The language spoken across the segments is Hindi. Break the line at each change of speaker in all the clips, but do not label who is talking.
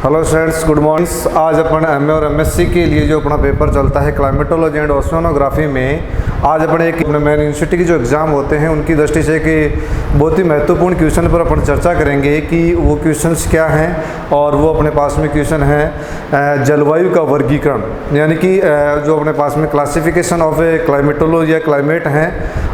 Hello students, good morning. आज अपन एमए और एमएससी के लिए जो अपना पेपर चलता है क्लाइमेटोलॉजी एंड ओशियनोग्राफी में, आज अपने एक मेन यूनिवर्सिटी के जो एग्ज़ाम होते हैं उनकी दृष्टि से कि बहुत ही महत्वपूर्ण क्वेश्चन पर अपन चर्चा करेंगे कि वो क्वेश्चंस क्या हैं। और वो अपने पास में क्वेश्चन है जलवायु का वर्गीकरण, यानी कि जो अपने पास में क्लासिफिकेशन ऑफ ए क्लाइमेटोलॉजी या क्लाइमेट हैं,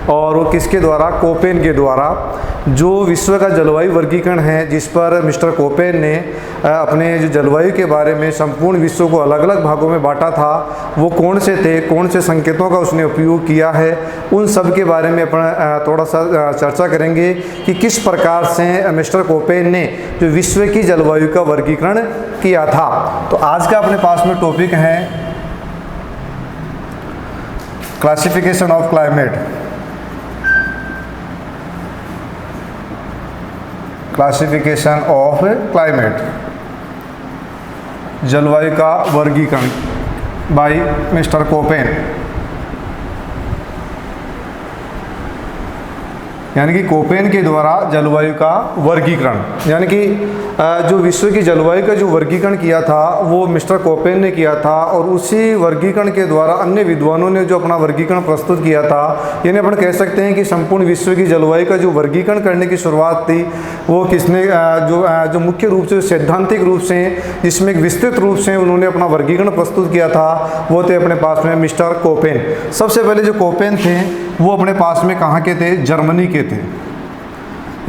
और वो किसके द्वारा, कोपेन के द्वारा। जो विश्व का जलवायु वर्गीकरण है जिस पर मिस्टर कोपेन ने अपने जो जलवायु के बारे में संपूर्ण विश्व को अलग अलग भागों में बांटा था, वो कौन से थे, कौन से संकेतों का उसने उपयोग किया है, उन सब के बारे में अपन थोड़ा सा चर्चा करेंगे कि किस प्रकार से मिस्टर कोपेन ने जो विश्व की जलवायु का वर्गीकरण किया था। तो आज का अपने पास में टॉपिक है classification of climate. Classification of climate, जलवायु का वर्गीकरण बाय मिस्टर कोपेन, यानी कि कोपेन के द्वारा जलवायु का वर्गीकरण, यानी कि जो विश्व की जलवायु का जो वर्गीकरण किया था वो मिस्टर कोपेन ने किया था। और उसी वर्गीकरण के द्वारा अन्य विद्वानों ने जो अपना वर्गीकरण प्रस्तुत किया था, यानी अपन कह सकते हैं कि संपूर्ण विश्व की जलवायु का जो वर्गीकरण करने की शुरुआत थी वो किसने, जो मुख्य रूप से सैद्धांतिक रूप से जिसमें एक विस्तृत रूप से उन्होंने अपना वर्गीकरण प्रस्तुत किया था, वो थे अपने पास में मिस्टर कोपेन। सबसे पहले जो कोपेन थे वो अपने पास में कहाँ के थे, जर्मनी के थे,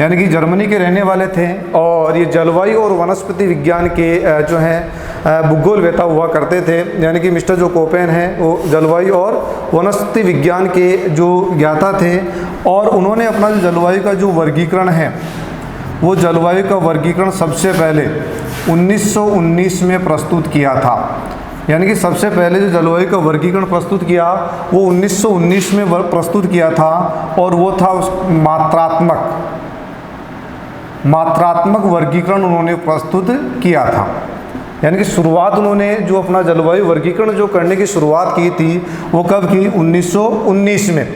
यानी कि जर्मनी के रहने वाले थे। और ये जलवायु और वनस्पति विज्ञान के जो हैं भूगोलवेत्ता हुआ करते थे, यानी कि मिस्टर जो कोपेन हैं वो जलवायु और वनस्पति विज्ञान के जो ज्ञाता थे। और उन्होंने अपना जो जलवायु का जो वर्गीकरण है वो जलवायु का वर्गीकरण सबसे पहले 1919 में प्रस्तुत किया था, यानी कि सबसे पहले जो जलवायु का वर्गीकरण प्रस्तुत किया वो 1919 में प्रस्तुत किया था। और वो था मात्रात्मक वर्गीकरण उन्होंने प्रस्तुत किया था, यानी कि शुरुआत उन्होंने जो अपना जलवायु वर्गीकरण जो करने की शुरुआत की थी वो कब की, 1919 में।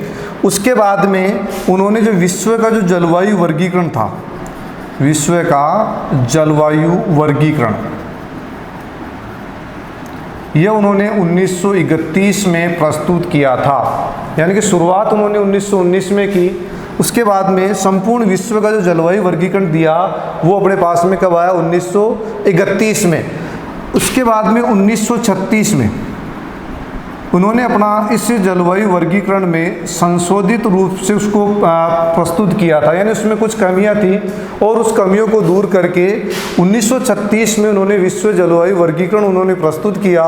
उसके बाद में उन्होंने जो विश्व का जो जलवायु वर्गीकरण था, विश्व का जलवायु वर्गीकरण, यह उन्होंने 1931 में प्रस्तुत किया था, यानी कि शुरुआत उन्होंने 1919 में की। उसके बाद में संपूर्ण विश्व का जो जलवायु वर्गीकरण दिया वो अपने पास में कब आया, 1931 में। उसके बाद में 1936 में उन्होंने अपना इस जलवायु वर्गीकरण में संशोधित रूप से उसको प्रस्तुत किया था, यानी उसमें कुछ कमियां थी और उस कमियों को दूर करके 1936 में उन्होंने विश्व जलवायु वर्गीकरण उन्होंने प्रस्तुत किया।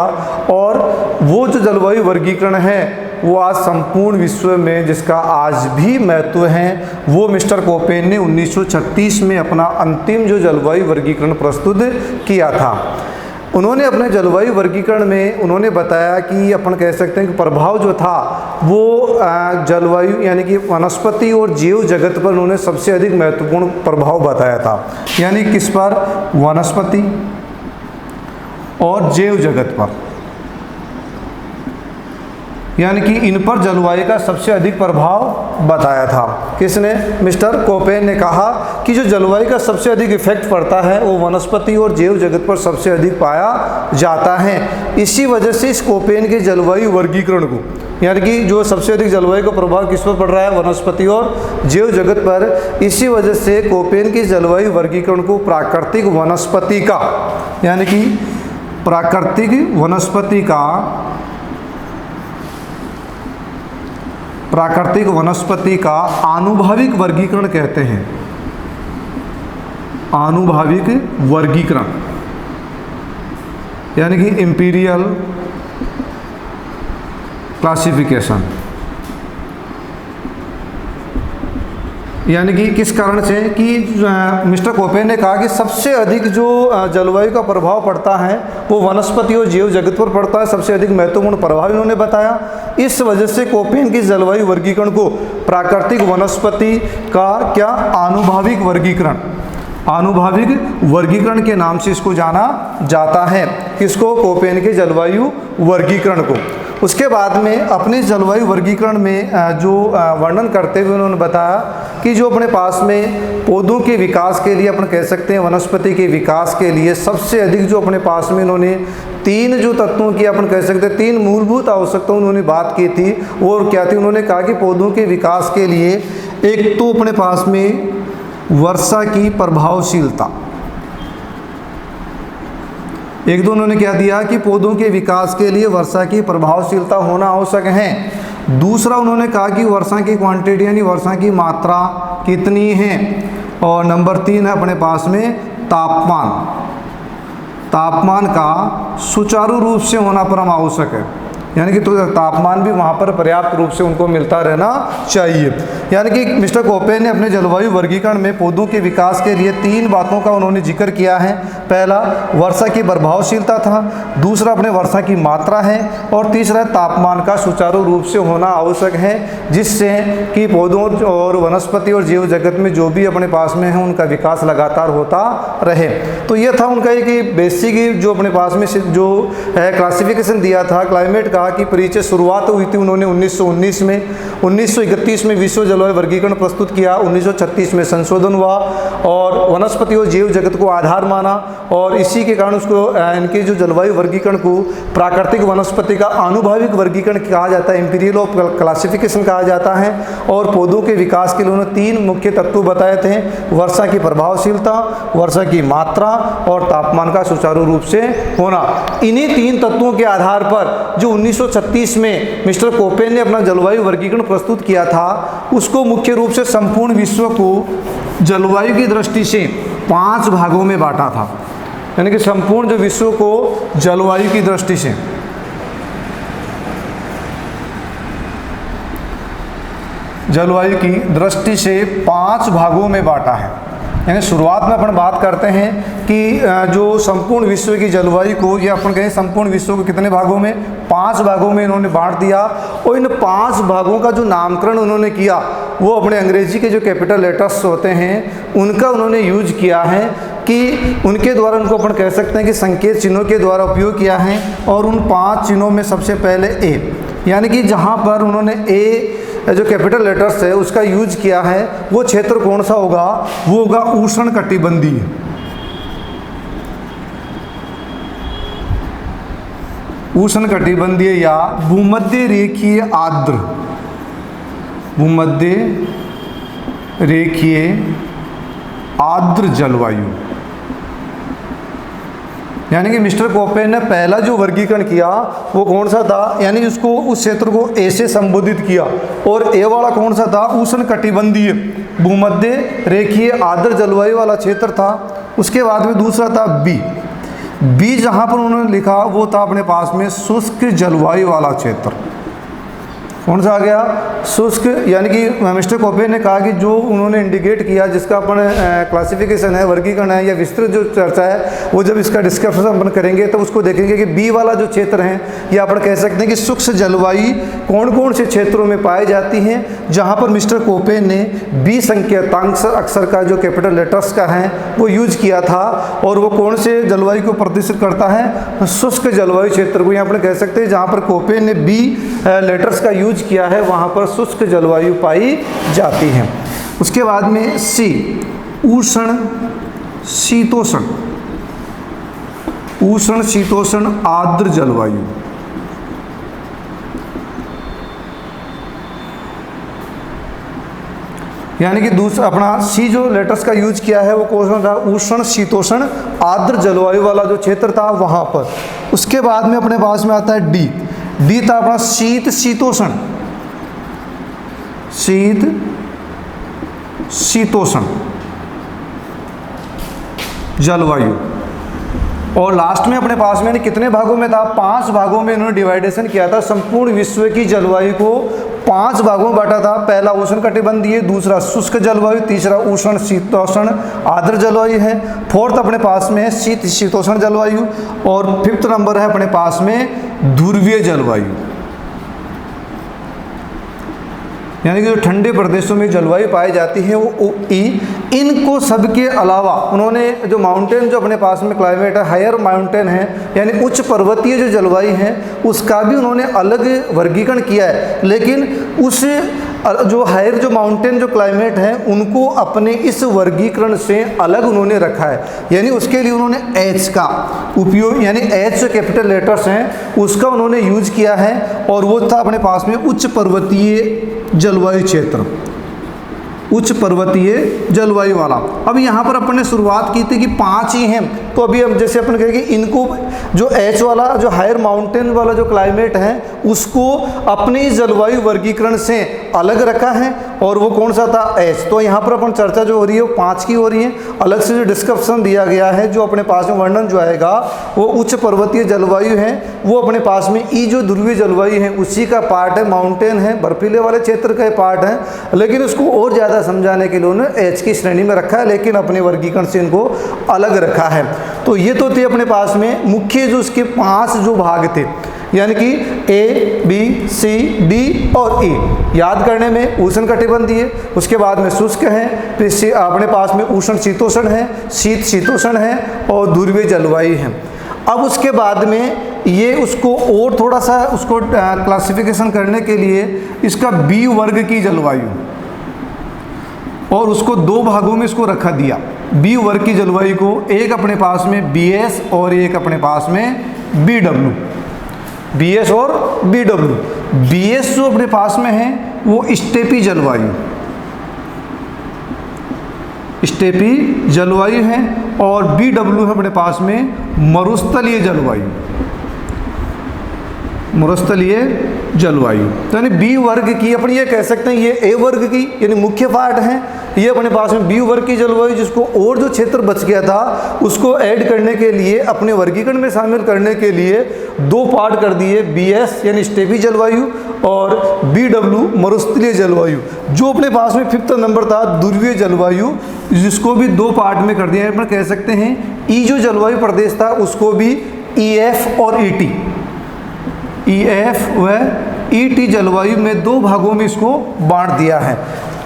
और वो जो जलवायु वर्गीकरण है वो आज संपूर्ण विश्व में जिसका आज भी महत्व है, वो मिस्टर कोपेन ने 1936 में अपना अंतिम जो जलवायु वर्गीकरण प्रस्तुत किया था। उन्होंने अपने जलवायु वर्गीकरण में उन्होंने बताया कि अपन कह सकते हैं कि प्रभाव जो था वो जलवायु यानी कि वनस्पति और जीव जगत पर उन्होंने सबसे अधिक महत्वपूर्ण प्रभाव बताया था, यानी किस पर, वनस्पति और जीव जगत पर, यानी कि इन पर जलवायु का सबसे अधिक प्रभाव बताया था। किसने, मिस्टर कोपेन ने कहा कि जो जलवायु का सबसे अधिक इफेक्ट पड़ता है वो वनस्पति और जैव जगत पर सबसे अधिक पाया जाता है। इसी वजह से इस कोपेन के जलवायु वर्गीकरण को, यानी कि जो सबसे अधिक जलवायु का प्रभाव किस पर पड़ रहा है, वनस्पति और जैव जगत पर, इसी वजह से कोपेन के जलवायु वर्गीकरण को प्राकृतिक वनस्पति का, यानी कि प्राकृतिक वनस्पति का आनुभाविक वर्गीकरण कहते हैं। आनुभाविक वर्गीकरण, यानी कि इंपीरियल क्लासिफिकेशन, यानी कि किस कारण से कि मिस्टर कोपेन ने कहा कि सबसे अधिक जो जलवायु का प्रभाव पड़ता है वो वनस्पति और जीव जगत पर पड़ता है, सबसे अधिक महत्वपूर्ण प्रभाव इन्होंने बताया। इस वजह से कोपेन की जलवायु वर्गीकरण को प्राकृतिक वनस्पति का क्या, आनुभाविक वर्गीकरण के नाम से इसको जाना जाता है। किसको, कोपेन के जलवायु वर्गीकरण को। उसके बाद में अपने जलवायु वर्गीकरण में जो वर्णन करते हुए उन्होंने बताया कि जो अपने पास में पौधों के विकास के लिए अपन कह सकते हैं वनस्पति के विकास के लिए सबसे अधिक जो अपने पास में इन्होंने तीन जो तत्वों की अपन कह सकते हैं तीन मूलभूत आवश्यकता उन्होंने बात की थी, वो और क्या थी। उन्होंने कहा कि पौधों के विकास के लिए एक तो अपने पास में वर्षा की प्रभावशीलता, एक दो उन्होंने क्या दिया कि पौधों के विकास के लिए वर्षा की प्रभावशीलता होना आवश्यक है। दूसरा उन्होंने कहा कि वर्षा की क्वांटिटी यानी वर्षा की मात्रा कितनी है। और नंबर 3 है अपने पास में तापमान का सुचारू रूप से होना परम आवश्यक है, यानी कि तो तापमान भी वहाँ पर पर्याप्त रूप से उनको मिलता रहना चाहिए। यानी कि मिस्टर कोपेन ने अपने जलवायु वर्गीकरण में पौधों के विकास के लिए 3 बातों का उन्होंने जिक्र किया है। पहला वर्षा की प्रभावशीलता था, दूसरा अपने वर्षा की मात्रा है, और तीसरा तापमान का सुचारू रूप से होना आवश्यक है, जिससे कि पौधों और वनस्पति और जीव जगत में जो भी अपने पास में है उनका विकास लगातार होता रहे। तो ये था उनका एक बेसिक जो अपने पास में जो क्लासिफिकेशन दिया था क्लाइमेट का, कि परिचय शुरुआत हुई थी उन्होंने 1919 में। 1931 में विश्व जलवायु वर्गीकरण प्रस्तुत किया, 1936 में संशोधन हुआ और वनस्पति और जीव जगत को आधार माना, और इसी के कारण उसको इनके जो जलवायु वर्गीकरण को प्राकृतिक वनस्पति का आनुभाविक वर्गीकरण कहा जाता है, इंपीरियल ऑफ क्लासिफिकेशन कहा जाता है। और पौधों के विकास के लिए उन्होंने 3 मुख्य तत्व बताए थे, वर्षा की प्रभावशीलता, वर्षा की मात्रा और तापमान का सुचारू रूप से होना। इन्हीं 3 तत्वों के आधार पर जो 1936 में मिस्टर कोपेन ने अपना जलवायु वर्गीकरण प्रस्तुत किया था, उसको मुख्य रूप से संपूर्ण विश्व को जलवायु की दृष्टि से 5 भागों में बांटा था। यानी कि संपूर्ण जो विश्व को जलवायु की दृष्टि से से 5 भागों में बांटा है। यानी शुरुआत में अपन बात करते हैं कि जो संपूर्ण विश्व की जलवायु को, या अपन कहें संपूर्ण विश्व को कितने भागों में, 5 भागों में इन्होंने बांट दिया। और इन 5 भागों का जो नामकरण उन्होंने किया वो अपने अंग्रेजी के जो कैपिटल लेटर्स होते हैं उनका उन्होंने यूज किया है, कि उनके द्वारा उनको अपन कह सकते हैं कि संकेत चिन्हों के द्वारा उपयोग किया है। और उन 5 चिन्हों में सबसे पहले ए, यानी कि जहाँ पर उन्होंने ए जो कैपिटल लेटर्स है उसका यूज किया है, वो क्षेत्र कौन सा होगा, वो होगा उष्णकटिबंधीय। उष्णकटिबंधीय या भूमध्य रेखीय आर्द्र, भूमध्य रेखीय आर्द्र जलवायु। यानी कि मिस्टर कोपेन ने पहला जो वर्गीकरण किया वो कौन सा था, यानी उसको उस क्षेत्र को ए से संबोधित किया। और ए वाला कौन सा था, उष्णकटिबंधीय भूमध्य रेखीय आर्द्र जलवायु वाला क्षेत्र था। उसके बाद में दूसरा था बी जहाँ पर उन्होंने लिखा वो था अपने पास में शुष्क जलवायु वाला क्षेत्र। कौन सा आ गया, शुष्क। यानी कि मिस्टर कोपेन ने कहा कि जो उन्होंने इंडिकेट किया, जिसका अपन क्लासिफिकेशन है, वर्गीकरण है या विस्तृत जो चर्चा है, वो जब इसका डिस्कशन अपन करेंगे तो उसको देखेंगे कि बी वाला जो क्षेत्र है, या अपन कह सकते हैं कि शुष्क जलवायु कौन कौन से क्षेत्रों में पाई जाती हैं, जहाँ पर मिस्टर कोपेन ने बी संकेतांक अक्षर का जो कैपिटल लेटर्स का है वो यूज किया था। और वो कौन से जलवायु को प्रदर्शित करता है, शुष्क जलवायु क्षेत्र को। यहाँ पर कह सकते हैं जहाँ पर कोपेन ने बी लेटर्स का यूज किया है वहाँ पर शुष्क जलवायु पाई जाती है। उसके बाद में सी, उष्ण शीतोष्ण, उष्ण शीतोष्ण आर्द्र जलवायु। यानी कि दूसरा अपना सी जो लेटर्स का यूज किया है वो कौन सा था, उष्ण शीतोष्ण आर्द्र जलवायु वाला जो क्षेत्र था वहाँ पर। उसके बाद में अपने पास में आता है डी था अपना शीत शीतोष्ण, शीत शीतोष्ण जलवायु। और लास्ट में अपने पास में कितने भागों में था, 5 भागों में इन्होंने डिवाइडेशन किया था। संपूर्ण विश्व की जलवायु को 5 भागों में बांटा था। पहला उष्णकटिबंधीय, दूसरा शुष्क जलवायु, तीसरा उष्ण शीतोष्ण आर्द्र जलवायु है, फोर्थ अपने पास में है शीत शीतोष्ण जलवायु, और 5th नंबर है अपने पास में ध्रुवीय जलवायु। यानी कि जो ठंडे प्रदेशों में जलवायु पाई जाती है वो ई। इनको सबके अलावा उन्होंने जो माउंटेन जो अपने पास में क्लाइमेट है, हायर माउंटेन है यानी उच्च पर्वतीय जो जलवायु है उसका भी उन्होंने अलग वर्गीकरण किया है, लेकिन उस जो हायर जो माउंटेन जो क्लाइमेट है उनको अपने इस वर्गीकरण से अलग उन्होंने रखा है। यानी उसके लिए उन्होंने एच का उपयोग, यानी एच जो कैपिटल लेटर्स हैं उसका उन्होंने यूज किया है, और वो था अपने पास में उच्च पर्वतीय जलवायु क्षेत्र, उच्च पर्वतीय जलवायु वाला। अब यहाँ पर अपन ने शुरुआत की थी कि 5 ही हैं, तो अभी हम जैसे अपन कहेंगे इनको जो एच वाला जो हायर माउंटेन वाला जो क्लाइमेट है उसको अपने जलवायु वर्गीकरण से अलग रखा है, और वो कौन सा था, एच। तो यहाँ पर अपन चर्चा जो हो रही है वो 5 की हो रही है। अलग से जो डिस्क्रिप्शन दिया गया है, जो अपने पास में वर्णन जो आएगा वो उच्च पर्वतीय जलवायु है, वो अपने पास में ई जो ध्रुवीय जलवायु है उसी का पार्ट है, माउंटेन है, बर्फीले वाले क्षेत्र का पार्ट है, लेकिन उसको और ज़्यादा समझाने के लिए उन्होंने एच की श्रेणी में रखा है, लेकिन अपने वर्गीकरण से इनको अलग रखा है। तो ये तो थे अपने पास में मुख्य जो उसके 5 जो भाग थे, यानी कि ए, बी, सी, डी और ई। याद करने में उष्णकटिबंधीय, उसके बाद में शुष्क है, फिर अपने पास में उष्ण शीतोष्ण है, शीत शीतोष्ण है और ध्रुवीय जलवायु है। अब उसके बाद में ये उसको और थोड़ा सा उसको क्लासिफिकेशन करने के लिए इसका बी वर्ग की जलवायु, और उसको 2 भागों में इसको रखा दिया। बी वर्ग की जलवायु को एक अपने पास में बी एस और एक अपने पास में बी डब्ल्यू, बी एस और बी डब्ल्यू। बी एस जो अपने पास में है वो स्टेपी जलवायु, स्टेपी जलवायु है, और बी डब्ल्यू है अपने पास में मरुस्थलीय जलवायु, मरुस्थलीय जलवायु। तो यानी बी वर्ग की अपन ये कह सकते हैं ये ए वर्ग की यानी मुख्य पार्ट है, ये अपने पास में बी वर्ग की जलवायु, जिसको और जो क्षेत्र बच गया था उसको ऐड करने के लिए, अपने वर्गीकरण में शामिल करने के लिए 2 पार्ट कर दिए, बी एस यानी स्टेपी जलवायु और बी डब्ल्यू मरुस्थलीय जलवायु। जो अपने पास में 5th नंबर था ध्रुवीय जलवायु, जिसको भी 2 पार्ट में कर दिया। अपन कह सकते हैं ई जो जलवायु प्रदेश था उसको भी ई एफ और ई टी, ई एफ व ई टी जलवायु में 2 भागों में इसको बांट दिया है।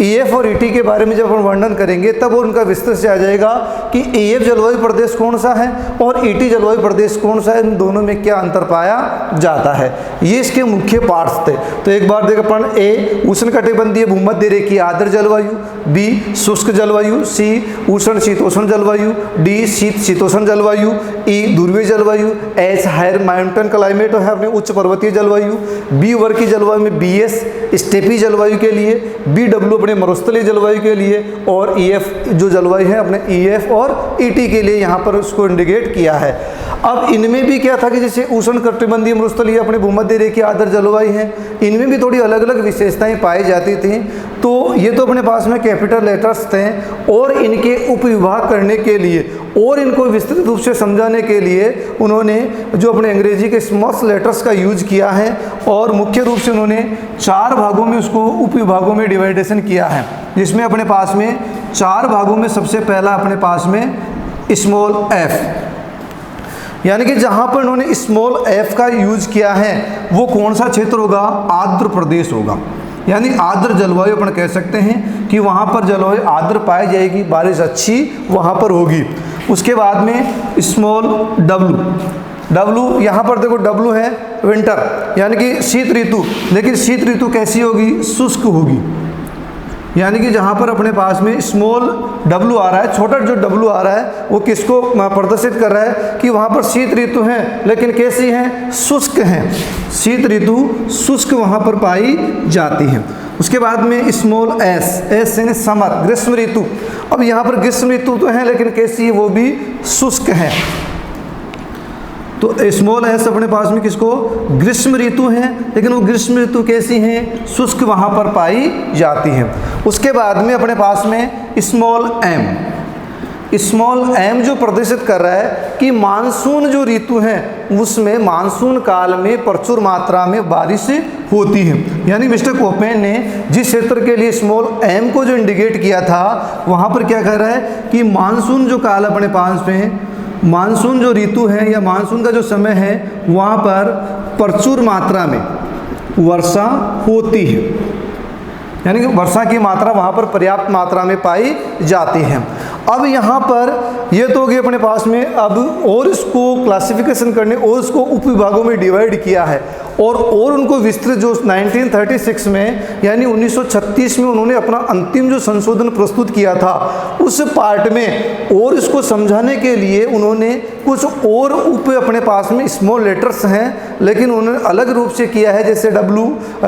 ई एफ और ई टी के बारे में जब हम वर्णन करेंगे तब उनका विस्तृत से आ जाएगा कि ई एफ जलवायु प्रदेश कौन सा है और ई टी जलवायु प्रदेश कौन सा है, इन दोनों में क्या अंतर पाया जाता है। ये इसके मुख्य पार्ट्स थे। तो एक बार देखो अपन, ए उष्णकटिबंधीय भूमध्य रेखीय आर्द्र जलवायु, बी शुष्क जलवायु, सी उष्ण शीतोष्ण जलवायु, डी शीत शीतोष्ण जलवायु, ई ध्रुवीय जलवायु, एच हायर माउंटेन क्लाइमेट है अपने उच्च पर्वतीय जलवायु, बी वर्ग की जलवायु में बी एस स्टेपी जलवायु के लिए, बी डब्ल्यू अपने मरुस्थलीय जलवायु के लिए, और ई एफ जो जलवायु है अपने ई एफ और ई टी के लिए यहाँ पर उसको इंडिकेट किया है। अब इनमें भी क्या था कि जैसे उष्ण कटिबंधीय मरुस्थलीय अपने भूमध्य रेखीय आर्द्र जलवायु है, इनमें भी थोड़ी अलग अलग विशेषताएं पाई जाती थी। तो ये तो अपने पास में कैपिटल लेटर्स थे, और इनके उपविभाग करने के लिए और इनको विस्तृत रूप से समझाने के लिए उन्होंने जो अपने अंग्रेजी के स्मॉल लेटर्स का यूज किया है, और मुख्य रूप से उन्होंने 4 भागों में उसको उपविभागों में डिवाइडेशन किया है, जिसमें अपने पास में 4 भागों में सबसे पहला अपने पास में स्मॉल एफ, यानी कि जहाँ पर उन्होंने स्मॉल एफ का यूज किया है वो कौन सा क्षेत्र होगा, आर्द्र प्रदेश होगा। यानी आर्द्र जलवायु अपन कह सकते हैं कि वहाँ पर जलवायु आर्द्र पाई जाएगी, बारिश अच्छी वहाँ पर होगी। उसके बाद में स्मॉल डब्लू, यहाँ पर देखो डब्लू है विंटर यानी कि शीत ऋतु, लेकिन शीत ऋतु कैसी होगी, शुष्क होगी। यानी कि जहाँ पर अपने पास में स्मॉल डब्लू आ रहा है, छोटा जो डब्लू आ रहा है वो किसको प्रदर्शित कर रहा है कि वहाँ पर शीत ऋतु है, लेकिन कैसी हैं, शुष्क हैं, शीत ऋतु शुष्क वहाँ पर पाई जाती है। उसके बाद में स्मॉल एस यानी समर ग्रीष्म ऋतु। अब यहाँ पर ग्रीष्म ऋतु तो है लेकिन कैसी है, वो भी शुष्क है। तो स्मॉल एस अपने पास में किसको, ग्रीष्म ऋतु है, लेकिन वो ग्रीष्म ऋतु कैसी हैं, शुष्क वहाँ पर पाई जाती है। उसके बाद में अपने पास में स्मॉल एम जो प्रदर्शित कर रहा है कि मानसून जो ऋतु है उसमें मानसून काल में प्रचुर मात्रा में बारिश होती है। यानी मिस्टर कोपेन ने जिस क्षेत्र के लिए स्मॉल एम को जो इंडिकेट किया था वहाँ पर क्या कह रहा है कि मानसून जो काल अपने पास में, मानसून जो ऋतु है या मानसून का जो समय है वहाँ पर प्रचुर मात्रा में वर्षा होती है। यानी कि वर्षा की मात्रा वहाँ पर पर्याप्त मात्रा में पाई जाती है। अब यहाँ पर ये तो हो गई अपने पास में, अब और इसको क्लासिफिकेशन करने और इसको उप विभागों में डिवाइड किया है और उनको विस्तृत जो 1936 में यानी 1936 में उन्होंने अपना अंतिम जो संशोधन प्रस्तुत किया था उस पार्ट में और इसको समझाने के लिए उन्होंने कुछ और उप अपने पास में स्मॉल लेटर्स हैं, लेकिन उन्होंने अलग रूप से किया है। जैसे W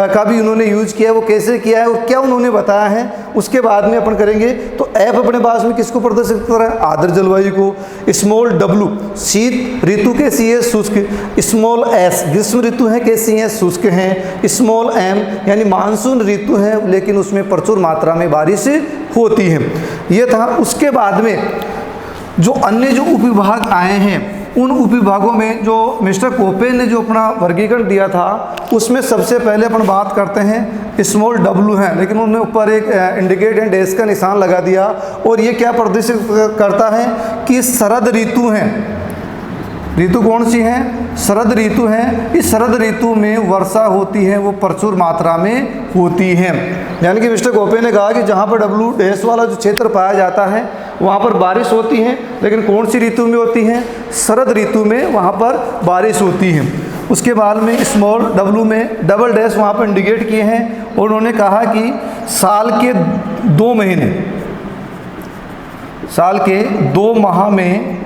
का भी उन्होंने यूज़ किया है, वो कैसे किया है और क्या उन्होंने बताया है उसके बाद में अपन करेंगे। तो F अपने पास में किसको प्रदर्शित कर रहा है? आर्द्र जलवायु को। स्मॉल W शीत ऋतु के सी शुष्क, स्मॉल S ग्रीष्म ऋतु है के सी शुष्क हैं, स्मॉल M यानी मानसून ऋतु है लेकिन उसमें प्रचुर मात्रा में बारिश होती है। ये था। उसके बाद में जो अन्य जो उपविभाग आए हैं उन उपविभागों में जो मिस्टर कोपेन ने जो अपना वर्गीकरण दिया था उसमें सबसे पहले अपन बात करते हैं स्मॉल W है, लेकिन उन्होंने ऊपर एक इंडिकेट एंड डैश का निशान लगा दिया और ये क्या प्रदर्शित करता है कि शरद ऋतु है। ऋतु कौन सी है? शरद ऋतु है। इस शरद ऋतु में वर्षा होती है वो प्रचुर मात्रा में होती है। यानी कि मिस्टर कोपेन ने कहा कि जहाँ पर W डैश वाला जो क्षेत्र पाया जाता है वहाँ पर बारिश होती है, लेकिन कौन सी ऋतु में होती है? शरद ऋतु में वहाँ पर बारिश होती है। उसके बाद में स्मॉल W में डबल डैश वहाँ पर इंडिकेट किए हैं और उन्होंने कहा कि साल के 2 महीने, साल के 2 माह में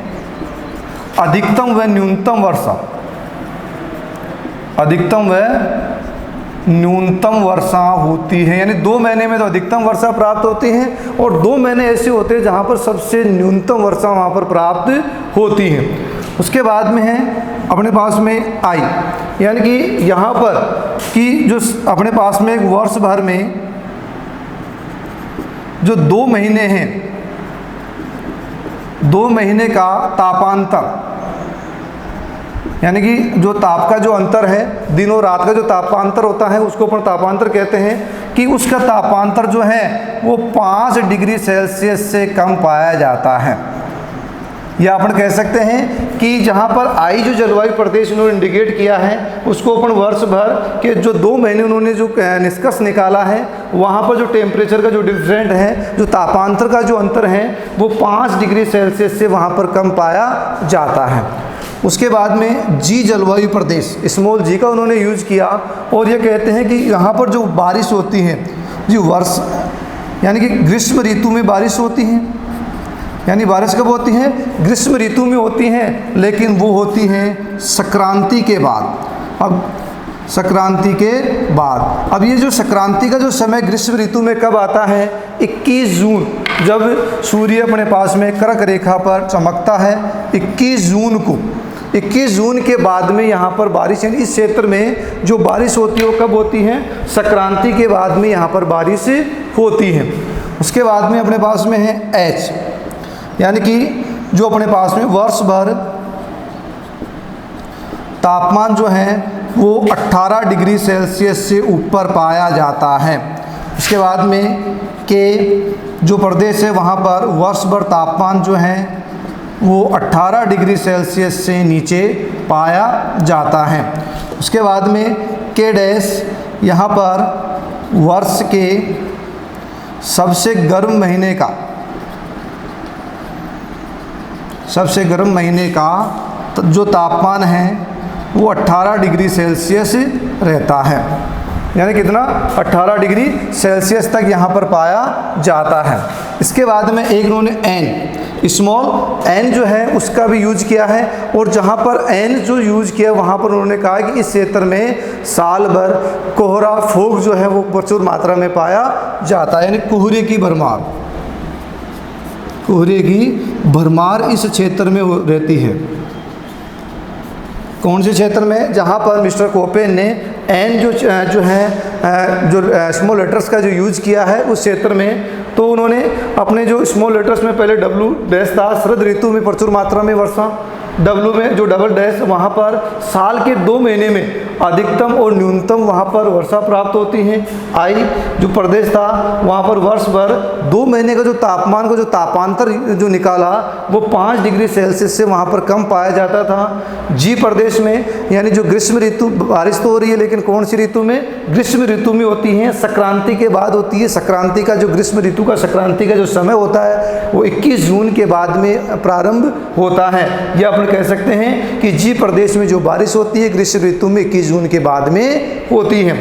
अधिकतम व न्यूनतम वर्षा, अधिकतम व न्यूनतम वर्षा होती है। यानी 2 महीने में तो अधिकतम वर्षा प्राप्त होती है और 2 महीने ऐसे होते हैं जहाँ पर सबसे न्यूनतम वर्षा वहाँ पर प्राप्त होती है। उसके बाद में है अपने पास में आई, यानी कि यहाँ पर कि जो अपने पास में एक वर्ष भर में जो 2 महीने हैं, 2 महीने का तापांतर, यानी कि जो ताप का जो अंतर है, दिन और रात का जो तापांतर होता है उसको अपन तापांतर कहते हैं, कि उसका तापांतर जो है वो 5 डिग्री सेल्सियस से कम पाया जाता है। या अपन कह सकते हैं कि जहाँ पर आई जो जलवायु प्रदेश उन्होंने इंडिकेट किया है उसको अपन वर्ष भर के जो 2 महीने उन्होंने जो निष्कर्ष निकाला है वहाँ पर जो टेम्परेचर का जो डिफरेंट है, जो तापांतर का जो अंतर है वो 5 डिग्री सेल्सियस से वहाँ पर कम पाया जाता है। उसके बाद में जी जलवायु प्रदेश, स्मॉल जी का उन्होंने यूज किया और ये कहते हैं कि यहाँ पर जो बारिश होती है जी वर्ष यानी कि ग्रीष्म ऋतु में बारिश होती है। यानी बारिश कब होती है? ग्रीष्म ऋतु में होती हैं, लेकिन वो होती हैं संक्रांति के बाद। अब संक्रांति के बाद, अब ये जो संक्रांति का जो समय ग्रीष्म ऋतु में कब आता है? 21 जून, जब सूर्य अपने पास में कर्क रेखा पर चमकता है 21 जून को। 21 जून के बाद में यहाँ पर बारिश, यानी इस क्षेत्र में जो बारिश होती है वो कब होती है? संक्रांति के बाद में यहाँ पर बारिश होती है। उसके बाद में अपने पास में है एच, यानी कि जो अपने पास में वर्ष भर तापमान जो है वो 18 डिग्री सेल्सियस से ऊपर पाया जाता है। उसके बाद में के जो प्रदेश है वहाँ पर वर्ष भर तापमान जो है वो 18 डिग्री सेल्सियस से नीचे पाया जाता है। उसके बाद में के डैश, यहाँ पर वर्ष के सबसे गर्म महीने का, सबसे गर्म महीने का जो तापमान है वो 18 डिग्री सेल्सियस रहता है। यानी कितना? 18 डिग्री सेल्सियस तक यहाँ पर पाया जाता है। इसके बाद में एक उन्होंने एन, स्मॉल एन जो है उसका भी यूज किया है और जहाँ पर एन जो यूज किया वहाँ पर उन्होंने कहा कि इस क्षेत्र में साल भर कोहरा फोग जो है वो प्रचुर मात्रा में पाया जाता है। यानी कोहरे की भरमार, कोहरे की भरमार इस क्षेत्र में रहती है। कौन से क्षेत्र में? जहाँ पर मिस्टर कोपेन ने एन जो है जो स्मॉल लेटर्स का जो यूज किया है उस क्षेत्र में, तो उन्होंने अपने जो स्मॉल लेटर्स में पहले W डैश था, शरद ऋतु में प्रचुर मात्रा में वर्षा, डब्लू में जो डबल डैश वहाँ पर साल के 2 महीने में अधिकतम और न्यूनतम वहाँ पर वर्षा प्राप्त होती है। आई जो प्रदेश था वहाँ पर वर्ष भर 2 महीने का जो तापमान को जो तापांतर जो निकाला वो 5 डिग्री सेल्सियस से वहाँ पर कम पाया जाता था। जी प्रदेश में यानी जो ग्रीष्म ऋतु, बारिश तो हो रही है लेकिन कौन सी ऋतु में? ग्रीष्म ऋतु में होती है, संक्रांति के बाद होती है। संक्रांति का जो ग्रीष्म ऋतु का संक्रांति का जो समय होता है वो 21 जून के बाद में प्रारंभ होता है। यह अपन कह सकते हैं कि जी प्रदेश में जो बारिश होती है ग्रीष्म ऋतु में 21 जून के बाद में होती है।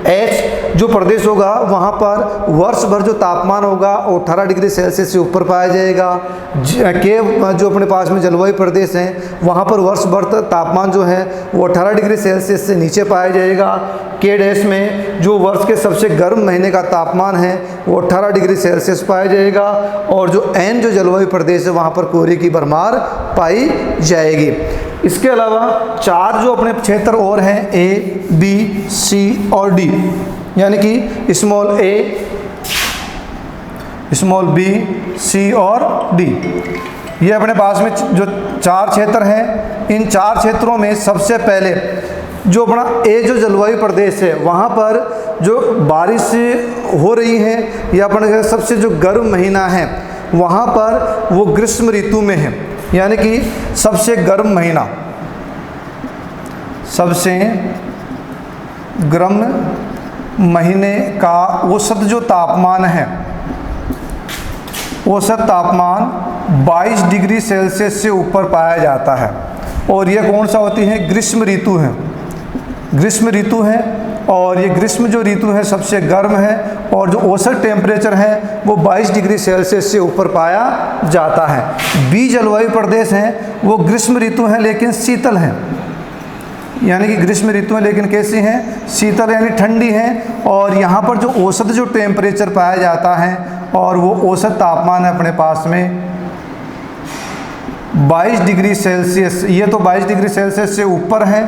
एच जो प्रदेश होगा वहाँ पर वर्ष भर जो तापमान होगा वो 18 डिग्री सेल्सियस से ऊपर पाया जाएगा। के जो अपने पास में जलवायु प्रदेश हैं वहाँ पर वर्ष भर तापमान जो है वो 18 डिग्री सेल्सियस से नीचे पाया जाएगा। के डैश में जो वर्ष के सबसे गर्म महीने का तापमान है वो 18 डिग्री सेल्सियस पाया जाएगा। और जो एन जो जलवायु प्रदेश है वहाँ पर कोहरे की भरमार पाई जाएगी। इसके अलावा 4 जो अपने क्षेत्र और हैं ए, बी, सी और डी, यानी कि स्मॉल ए, स्मॉल बी, सी और डी, ये अपने पास में जो 4 क्षेत्र हैं। इन 4 क्षेत्रों में सबसे पहले जो अपना ए जो जलवायु प्रदेश है वहाँ पर जो बारिश हो रही है या अपने सबसे जो गर्म महीना है वहाँ पर वो ग्रीष्म ऋतु में है, यानी कि सबसे गर्म महीना, सबसे गर्म महीने का औसत जो तापमान है, औसत तापमान 22 डिग्री सेल्सियस से ऊपर पाया जाता है। और यह कौन सा होती है? ग्रीष्म ऋतु है, ग्रीष्म ऋतु है। और ये ग्रीष्म जो ऋतु है सबसे गर्म है और जो औसत टेम्परेचर है वो 22 डिग्री सेल्सियस से ऊपर पाया जाता है। बी जलवायु प्रदेश हैं वो ग्रीष्म ऋतु हैं लेकिन शीतल हैं, यानी कि ग्रीष्म ऋतु में लेकिन कैसी हैं? शीतल यानी ठंडी हैं। और यहाँ पर जो औसत जो टेम्परेचर पाया जाता है और वो औसत तापमान है अपने पास में 22 डिग्री सेल्सियस, ये तो 22 डिग्री सेल्सियस से ऊपर है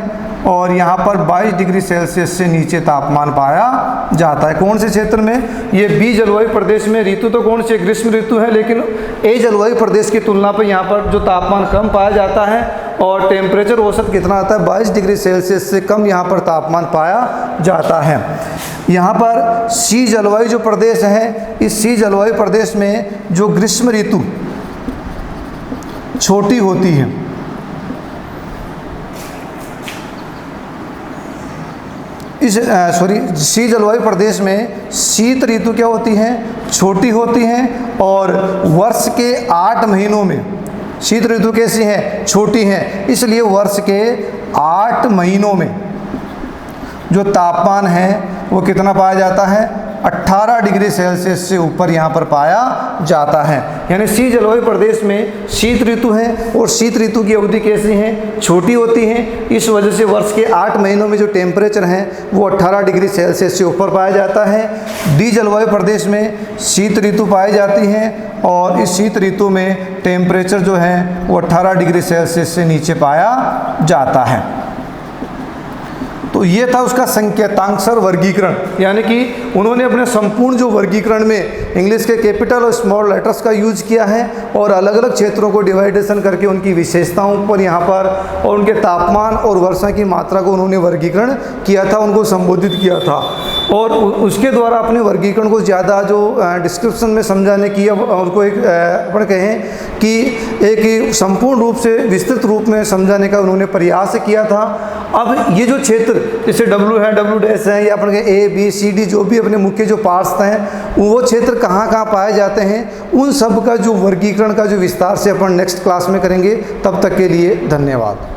और यहाँ पर 22 डिग्री सेल्सियस से नीचे तापमान पाया जाता है। कौन से क्षेत्र में? ये बी जलवायु प्रदेश में। ऋतु तो कौन सी? ग्रीष्म ऋतु है, लेकिन ए जलवायु प्रदेश की तुलना पर यहाँ पर जो तापमान कम पाया जाता है और टेम्परेचर औसत कितना आता है? 22 डिग्री सेल्सियस से कम यहाँ पर तापमान पाया जाता है। यहाँ पर सी जलवायु जो प्रदेश है, इस सी जलवायु प्रदेश में जो ग्रीष्म ऋतु छोटी होती है, इस सी जलवायु प्रदेश में शीत ऋतु क्या होती है? छोटी होती हैं और वर्ष के 8 महीनों में शीत ऋतु कैसी है? छोटी है। इसलिए वर्ष के 8 महीनों में जो तापमान है वो कितना पाया जाता है? 18 डिग्री सेल्सियस से ऊपर यहाँ पर पाया जाता है। यानी सी जलवायु प्रदेश में शीत ऋतु है और शीत ऋतु की अवधि कैसी है? छोटी होती है। इस वजह से वर्ष के 8 महीनों में जो टेम्परेचर है वो 18 डिग्री सेल्सियस से ऊपर पाया जाता है। डी जलवायु प्रदेश में शीत ऋतु पाई जाती है और इस शीत ऋतु में टेम्परेचर जो है वो 18 डिग्री सेल्सियस से नीचे पाया जाता है। तो ये था उसका संकेतांकसर वर्गीकरण, यानी कि उन्होंने अपने संपूर्ण जो वर्गीकरण में इंग्लिश के कैपिटल और स्मॉल लेटर्स का यूज किया है और अलग अलग क्षेत्रों को डिवाइडेशन करके उनकी विशेषताओं पर यहाँ पर और उनके तापमान और वर्षा की मात्रा को उन्होंने वर्गीकरण किया था, उनको संबोधित किया था। और उसके द्वारा अपने वर्गीकरण को ज़्यादा जो डिस्क्रिप्शन में समझाने की उनको एक अपन कहें कि एक संपूर्ण रूप से विस्तृत रूप में समझाने का उन्होंने प्रयास किया था। अब ये जो क्षेत्र जैसे डब्ल्यू है, डब्ल्यू डैश है या अपन ए, बी, सी, डी जो भी अपने मुख्य जो पार्ट्स हैं वो क्षेत्र कहाँ कहाँ पाए जाते हैं, उन सब का जो वर्गीकरण का जो विस्तार से अपन नेक्स्ट क्लास में करेंगे। तब तक के लिए धन्यवाद।